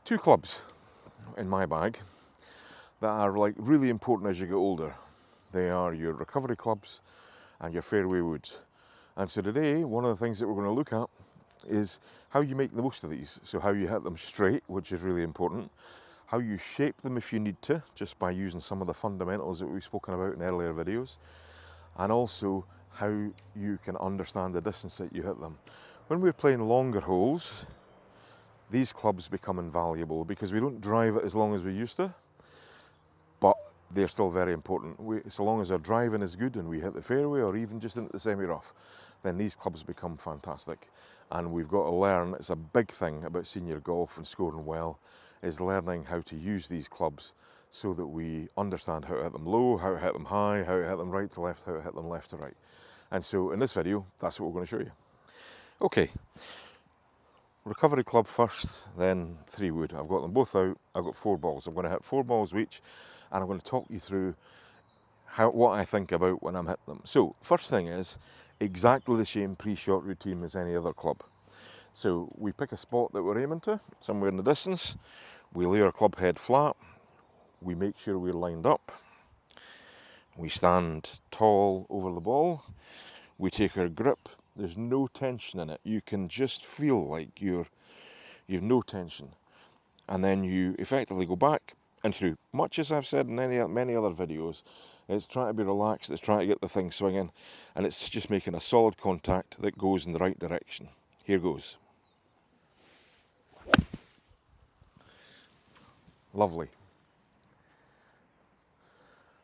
two clubs in my bag that are like really important as you get older. They are your recovery clubs and your fairway woods. And so today, one of the things that we're going to look at is how you make the most of these. So how you hit them straight, which is really important. How you shape them if you need to, just by using some of the fundamentals that we've spoken about in earlier videos. And also how you can understand the distance that you hit them. When we're playing longer holes, these clubs become invaluable because we don't drive it as long as we used to, but they're still very important. So long as our driving is good and we hit the fairway or even just into the semi-rough, then these clubs become fantastic. And we've got to learn, it's a big thing about senior golf and scoring well, is learning how to use these clubs so that we understand how to hit them low, how to hit them high, how to hit them right to left, how to hit them left to right. And so in this video, that's what we're going to show you. Okay, recovery club first, then 3-wood. I've got them both out. I've got 4 balls. I'm going to hit 4 balls each, and I'm going to talk you through what I think about when I'm hitting them. So, first thing is, exactly the same pre-shot routine as any other club. So, we pick a spot that we're aiming to, somewhere in the distance. We lay our club head flat. We make sure we're lined up. We stand tall over the ball. We take our grip. There's no tension in it. You can just feel like you've no tension. And then you effectively go back and through. Much as I've said in many other videos, it's trying to be relaxed, it's trying to get the thing swinging, and it's just making a solid contact that goes in the right direction. Here goes. Lovely.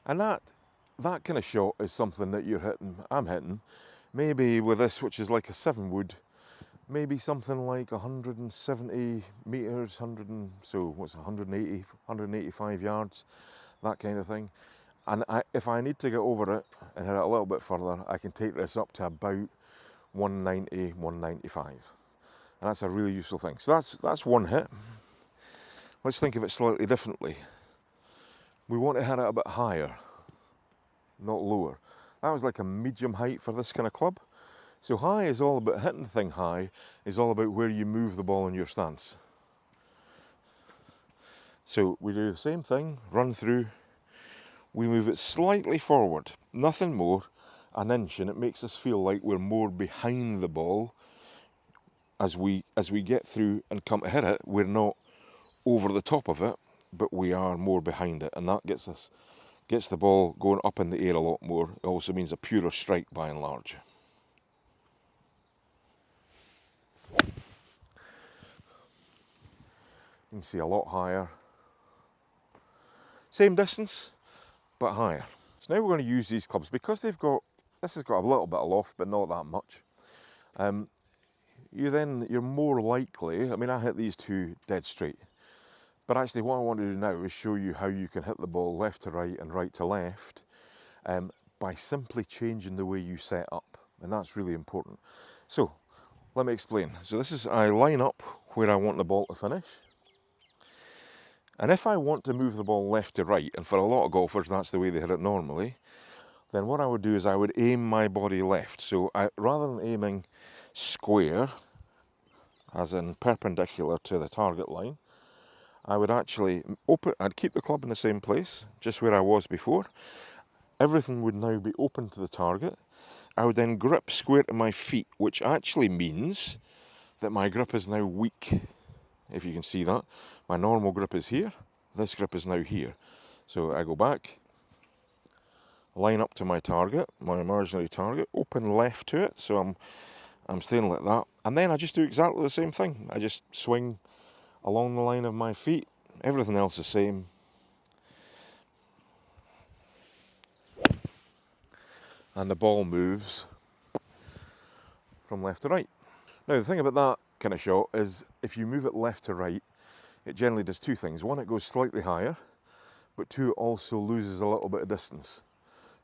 And that kind of shot is something that I'm hitting, maybe with this, which is like a 7-wood, maybe something like 170 metres, 180, 185 yards, that kind of thing. And if I need to get over it and hit it a little bit further, I can take this up to about 190, 195. And that's a really useful thing. So that's one hit. Let's think of it slightly differently. We want to hit it a bit higher, not lower. That was like a medium height for this kind of club. So high is all about hitting the thing high, is all about where you move the ball in your stance. So we do the same thing, run through, we move it slightly forward, nothing more, an inch, and it makes us feel like we're more behind the ball. As we get through and come to hit it, we're not over the top of it, but we are more behind it, and that gets the ball going up in the air a lot more. It also means a purer strike by and large. You can see a lot higher. Same distance, but higher. So now we're going to use these clubs because this has got a little bit of loft, but not that much. You're more likely, I mean, I hit these two dead straight. But actually what I want to do now is show you how you can hit the ball left to right and right to left by simply changing the way you set up. And that's really important. So, let me explain. So I line up where I want the ball to finish. And if I want to move the ball left to right, and for a lot of golfers that's the way they hit it normally, then what I would do is I would aim my body left. So rather than aiming square, as in perpendicular to the target line, I would actually I'd keep the club in the same place, just where I was before. Everything would now be open to the target. I would then grip square to my feet, which actually means that my grip is now weak. If you can see that. My normal grip is here, this grip is now here. So I go back, line up to my target, my imaginary target, open left to it, so I'm staying like that. And then I just do exactly the same thing. I just swing along the line of my feet, everything else the same. And the ball moves from left to right. Now the thing about that kind of shot is if you move it left to right, it generally does two things. One, it goes slightly higher, but two, it also loses a little bit of distance.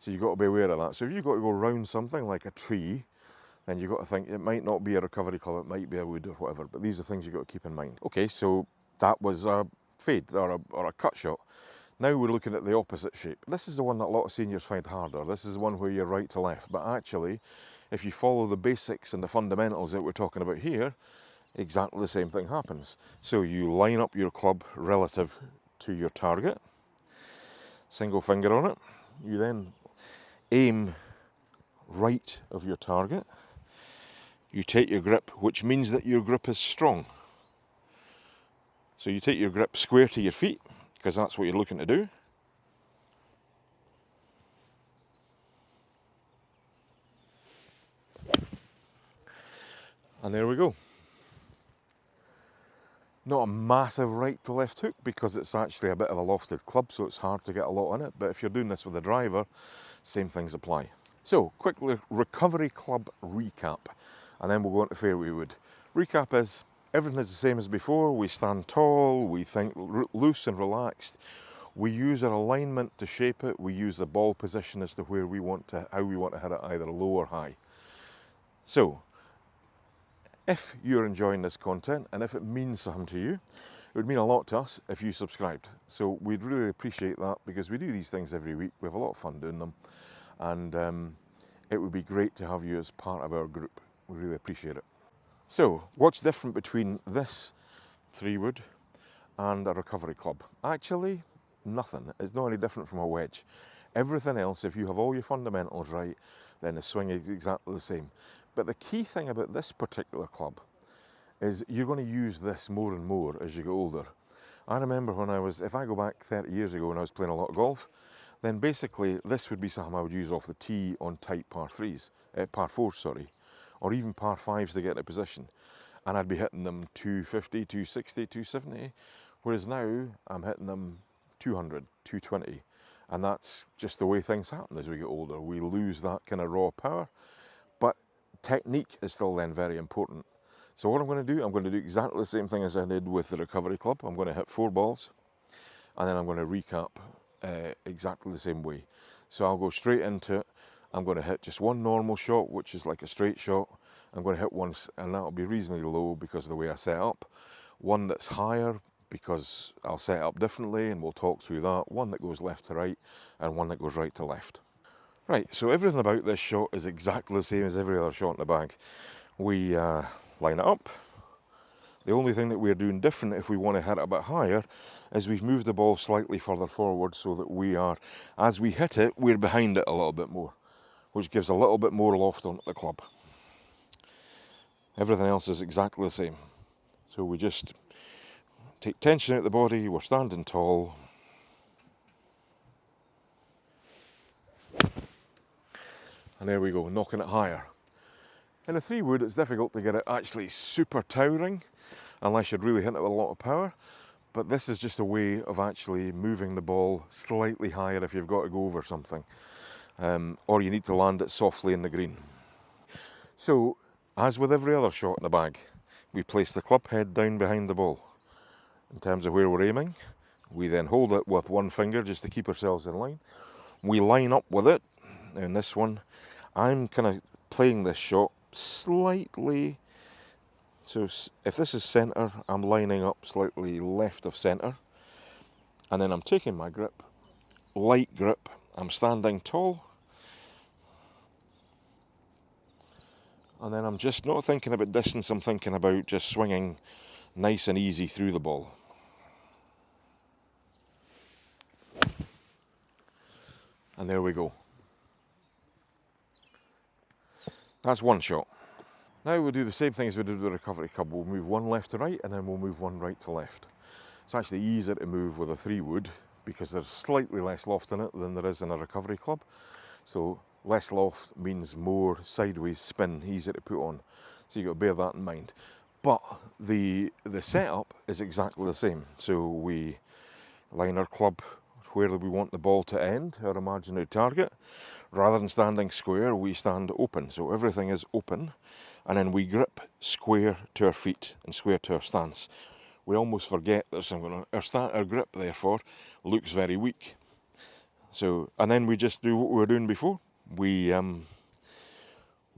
So you've got to be aware of that. So if you've got to go round something like a tree, then you've got to think it might not be a recovery club, it might be a wood or whatever, but these are things you've got to keep in mind. Okay, so that was a fade or a cut shot. Now we're looking at the opposite shape. This is the one that a lot of seniors find harder. This is the one where you're right to left, but actually, if you follow the basics and the fundamentals that we're talking about here, exactly the same thing happens. So you line up your club relative to your target, single finger on it. You then aim right of your target. You take your grip, which means that your grip is strong. So you take your grip square to your feet, because that's what you're looking to do. And there we go. Not a massive right to left hook because it's actually a bit of a lofted club, so it's hard to get a lot in it. But if you're doing this with a driver, same things apply. So, quick recovery club recap, and then we'll go on to fairway wood. Recap is, everything is the same as before. We stand tall, we think loose and relaxed. We use our alignment to shape it. We use the ball position as to how we want to hit it, either low or high. So, if you're enjoying this content and if it means something to you, it would mean a lot to us if you subscribed. So we'd really appreciate that, because we do these things every week. We have a lot of fun doing them, and it would be great to have you as part of our group. We really appreciate it. So what's different between this 3-wood and a recovery club? Actually, nothing. It's not any different from a wedge. Everything else, if you have all your fundamentals right, then the swing is exactly the same. But the key thing about this particular club is you're going to use this more and more as you get older. I remember if I go back 30 years ago when I was playing a lot of golf, then basically this would be something I would use off the tee on tight par 4s, sorry, or even par 5s to get in a position. And I'd be hitting them 250, 260, 270, whereas now I'm hitting them 200, 220. And that's just the way things happen as we get older. We lose that kind of raw power, but technique is still then very important. So what I'm going to do exactly the same thing as I did with the recovery club. I'm going to hit 4 balls, and then I'm going to recap exactly the same way. So I'll go straight into it. I'm going to hit just one normal shot, which is like a straight shot. I'm going to hit one, and that'll be reasonably low because of the way I set up. One that's higher because I'll set up differently, and we'll talk through that. One that goes left to right, and one that goes right to left. Right, so everything about this shot is exactly the same as every other shot in the bag. We line it up. The only thing that we're doing different if we want to hit it a bit higher is we've moved the ball slightly further forward so that as we hit it, we're behind it a little bit more, which gives a little bit more loft onto the club. Everything else is exactly the same. So we just take tension out of the body, we're standing tall. And there we go, knocking it higher. In a 3-wood, it's difficult to get it actually super towering, unless you're really hitting it with a lot of power. But this is just a way of actually moving the ball slightly higher if you've got to go over something. Or you need to land it softly in the green. So, as with every other shot in the bag, we place the club head down behind the ball. In terms of where we're aiming, we then hold it with one finger just to keep ourselves in line. We line up with it. In this one, I'm kind of playing this shot slightly, so if this is centre, I'm lining up slightly left of centre, and then I'm taking my grip, light grip, I'm standing tall, and then I'm just not thinking about distance, I'm thinking about just swinging nice and easy through the ball. And there we go. That's one shot. Now we'll do the same thing as we did with the recovery club. We'll move one left to right, and then we'll move one right to left. It's actually easier to move with a 3-wood because there's slightly less loft in it than there is in a recovery club. So less loft means more sideways spin, easier to put on. So you've got to bear that in mind. But the setup is exactly the same. So we line our club where we want the ball to end, our imaginary target. Rather than standing square, we stand open. So everything is open. And then we grip square to our feet and square to our stance. We almost forget that our grip, therefore, looks very weak. So, and then we just do what we were doing before. We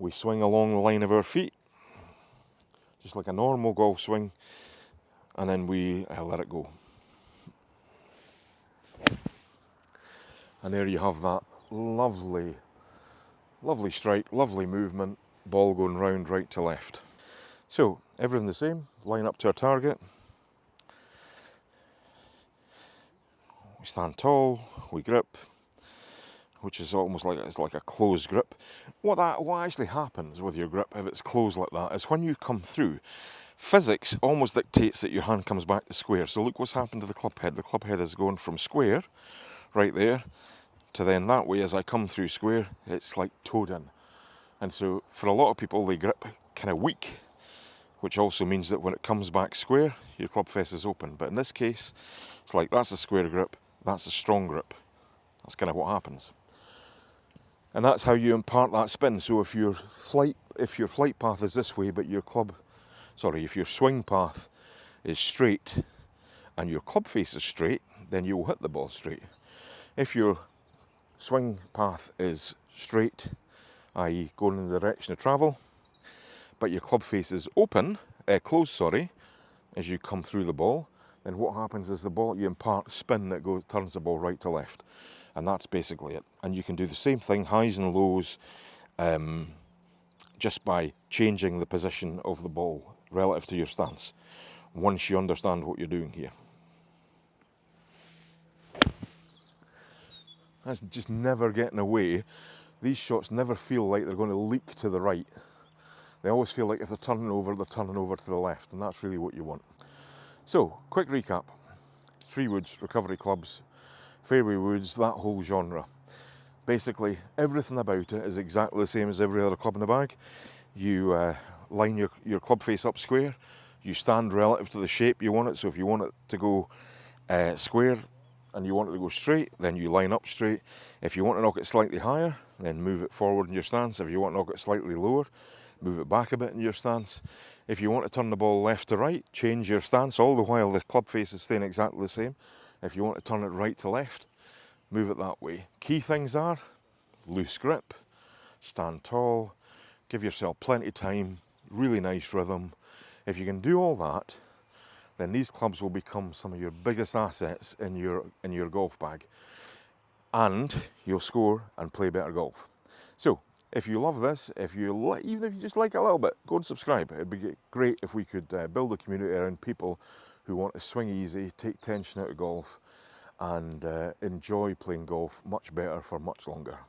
swing along the line of our feet, just like a normal golf swing, and then we let it go. And there you have that lovely, lovely strike, lovely movement, ball going round right to left. So everything the same, line up to our target. We stand tall, we grip, which is almost like it's like a closed grip. What actually happens with your grip if it's closed like that is when you come through, physics almost dictates that your hand comes back to square. So look what's happened to the club head. The club head is going from square, right there, to then that way as I come through square, it's like toed in. And so for a lot of people, they grip kind of weak, which also means that when it comes back square, your club face is open. But in this case, it's like that's a square grip, that's a strong grip. That's kind of what happens. And that's how you impart that spin. So if your flight path is this way, but if your swing path is straight and your club face is straight, then you will hit the ball straight. If your swing path is straight, i.e. going in the direction of travel, but your club face is closed, as you come through the ball, then what happens is you impart spin that turns the ball right to left. And that's basically it. And you can do the same thing, highs and lows, just by changing the position of the ball relative to your stance, once you understand what you're doing here. That's just never getting away. These shots never feel like they're going to leak to the right. They always feel like if they're turning over to the left, and that's really what you want. So, quick recap. 3 woods, recovery clubs, fairway woods, that whole genre. Basically, everything about it is exactly the same as every other club in the bag. You line your club face up square. You stand relative to the shape you want it. So if you want it to go square and you want it to go straight, then you line up straight. If you want to knock it slightly higher, then move it forward in your stance. If you want to knock it slightly lower, move it back a bit in your stance. If you want to turn the ball left to right, change your stance, all the while the club face is staying exactly the same. If you want to turn it right to left, move it that way. Key things are loose grip, stand tall, give yourself plenty of time, really nice rhythm. If you can do all that, then these clubs will become some of your biggest assets in your golf bag, and you'll score and play better golf. So if you love this, even if you just like it a little bit, go and subscribe. It'd be great if we could build a community around people who want to swing easy, take tension out of golf, and enjoy playing golf much better for much longer.